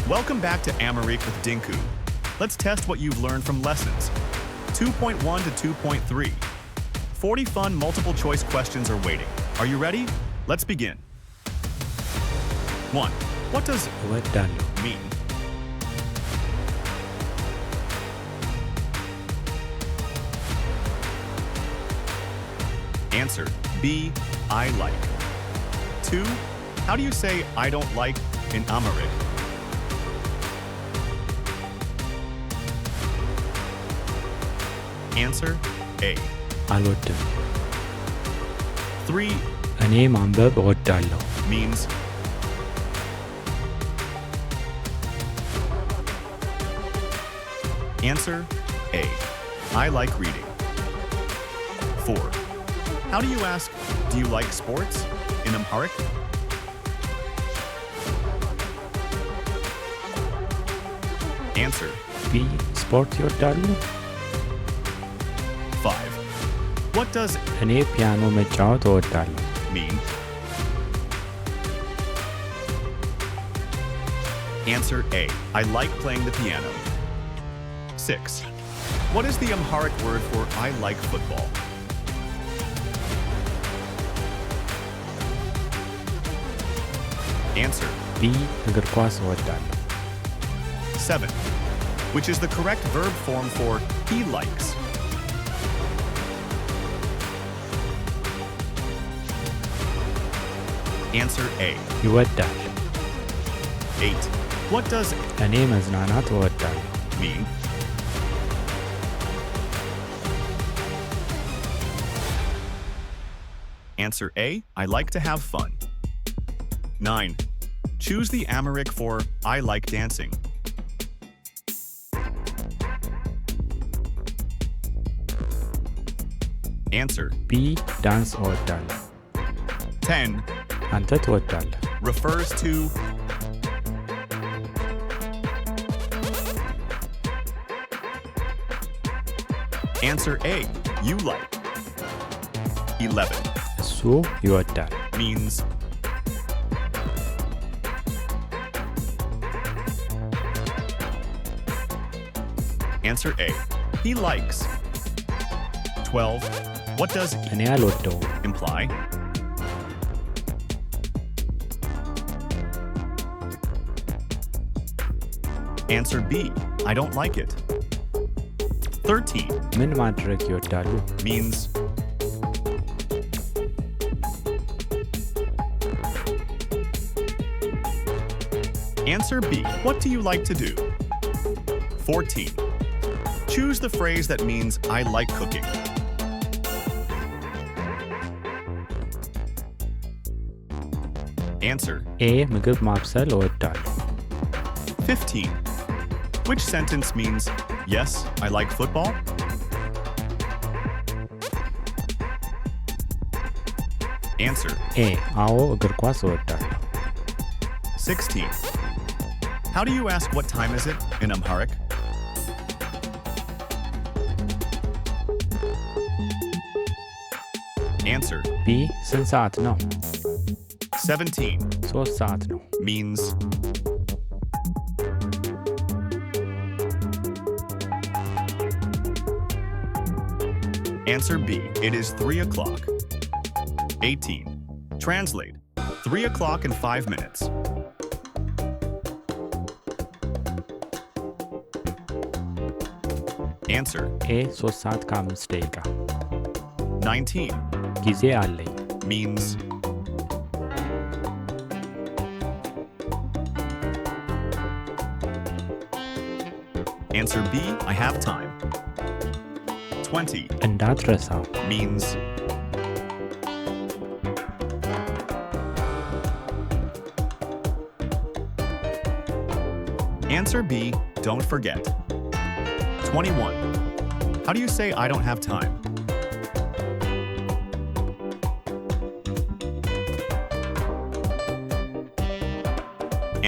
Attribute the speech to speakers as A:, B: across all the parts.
A: Welcome back to Amharic with Dinku. Let's test what you've learned from lessons 2.1 to 2.3. 40 fun multiple choice questions are waiting. Are you ready? Let's begin. 1. What does
B: እወዳለሁ
A: mean? Answer B. I like. 2. How do you say I don't like in Amharic? Answer A.
B: አልወድም
A: 3
B: እኔ ማንበብ እወዳለሁ
A: means Answer A. I like reading. 4. How do you ask, do you like sports in Amharic? Answer
B: ቢ ስፖርት ይወዳሉ
A: 5. What does
B: እኔ ፒያኖ መጫወት እወዳለሁ
A: mean? Answer A. I like playing the piano. 6. What is the Amharic word for I like football? Answer
B: ቢ እግር ኳስ እወዳለሁ
A: 7. Which is the correct verb form for he likes? Answer A.
B: ይወዳል
A: 8. What does
B: እኔ መዝናናት እወዳለሁ
A: mean? Answer A. I like to have fun. 9. Choose the Amharic for I like dancing. Answer
B: ቢ ዳንስ እወዳለሁ
A: 10.
B: አንተ ትወዳለህ
A: Refers to Answer A. You like. 11.
B: እሱ ይወዳል
A: Means Answer A. He likes. 12. What does
B: እኔ አልወደውም
A: imply? Answer B. I don't like it. 13.
B: ምን ማድረግ ይወዳሉ
A: Means Answer B. What do you like to do? 14. Choose the phrase that means I like cooking. Answer
B: ኤ ምግብ ማብሰል እወዳለሁ
A: 15. Which sentence means yes, I like football? Answer
B: ኤ አዎ እግር ኳስ እወዳለሁ
A: 16. How do you ask what time is it in Amharic? Answer
B: ቢ ስንት ሰዓት ነው
A: 17.
B: 3 ሰዓት ነው
A: Means Answer B. It is 3 o'clock. 18. Translate 3 o'clock in 5 minutes. Answer
B: ኤ 3 ሰዓት ከ5 ደቂቃ
A: 19.
B: ጊዜ አለኝ
A: Means Answer B. I have time. 20.
B: እንዳትረሳ
A: Means Answer B. Don't forget. 21. How do you say I don't have time?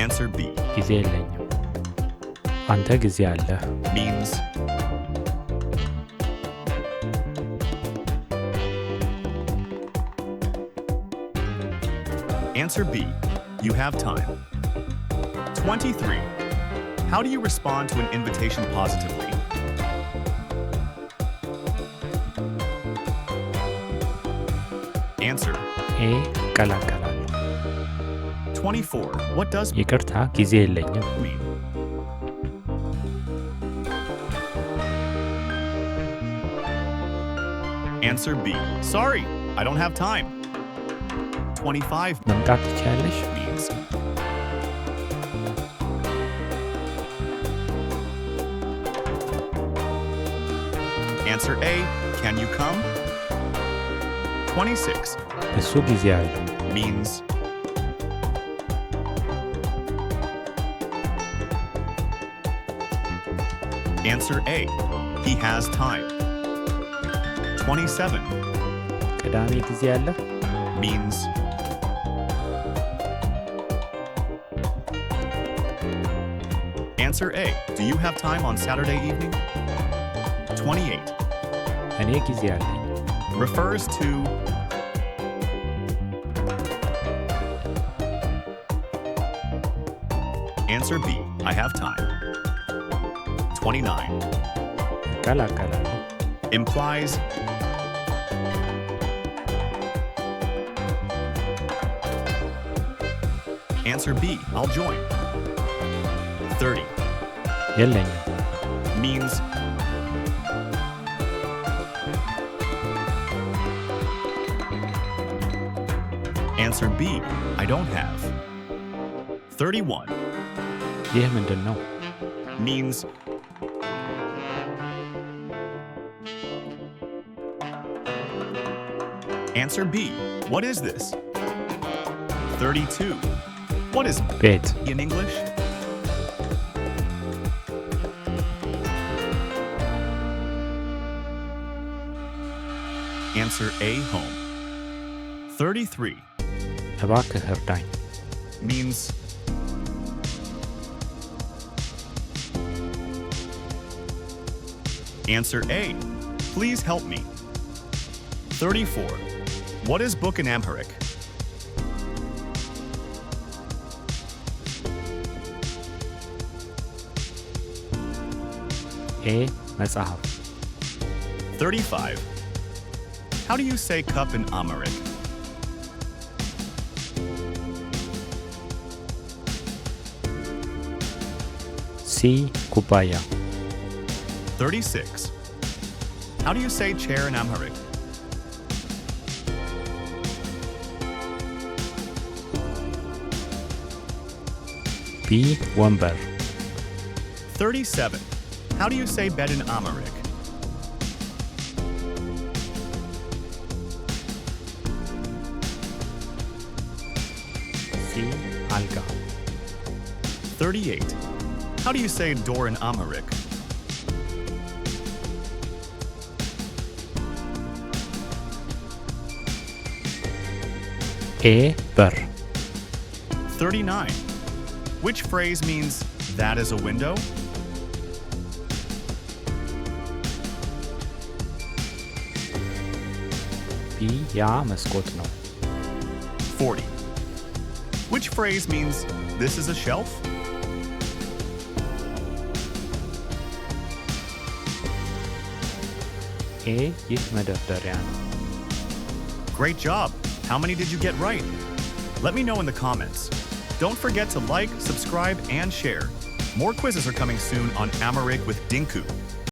A: Answer B.
B: ጊዜ የለኝም አንተ ጊዜ አለህ
A: Means Answer B. You have time. 23. How do you respond to an invitation positively? Answer.
B: ኤ እቀላቀላለሁ።
A: 24. What does
B: ይቅርታ ጊዜ የለኝም።
A: mean? Answer B. Sorry, I don't have time. 25
B: መምጣት ትችያለሽ?
A: means. Answer A. Can you come? 26
B: እሱ ጊዜ አለው።
A: means. Answer A. He has time. 27
B: ቅዳሜ ጊዜ አለ?
A: means. Answer A. Do you have time on Saturday evening? 28
B: እኔ ጊዜ አለኝ።
A: refers to. Answer B. I have time. 29
B: እቀላቀላለሁ።
A: implies. Answer B. I'll join. 30
B: የለኝም።
A: means. Answer B. I don't have. 31
B: ይህ ምንድን ነው?
A: means. Answer B. What is this? 32 What is
B: ቤት
A: in English? Answer A. Home. 33
B: እባክህ እርዳኝ።
A: means. Answer A. Please help me. 34 What is book in Amharic?
B: ኤ መጽሐፍ
A: 35 How do you say cup in Amharic?
B: ሲ ኩባያ
A: 36 How do you say chair in Amharic?
B: ቢ ወንበር
A: 37 How do you say bed in Amharic?
B: ሲ አልጋ
A: 38 How do you say door in Amharic?
B: ኤ በር
A: 39 Which phrase means that is a window?
B: ቢ ያ መስኮት ነው።
A: 40 Which phrase means this is a shelf?
B: ኤ ይህ መደርደሪያ ነው።
A: Great job! How many did you get right? Let me know in the comments. Don't forget to like, subscribe, and share. More quizzes are coming soon on Amharic with Dinku.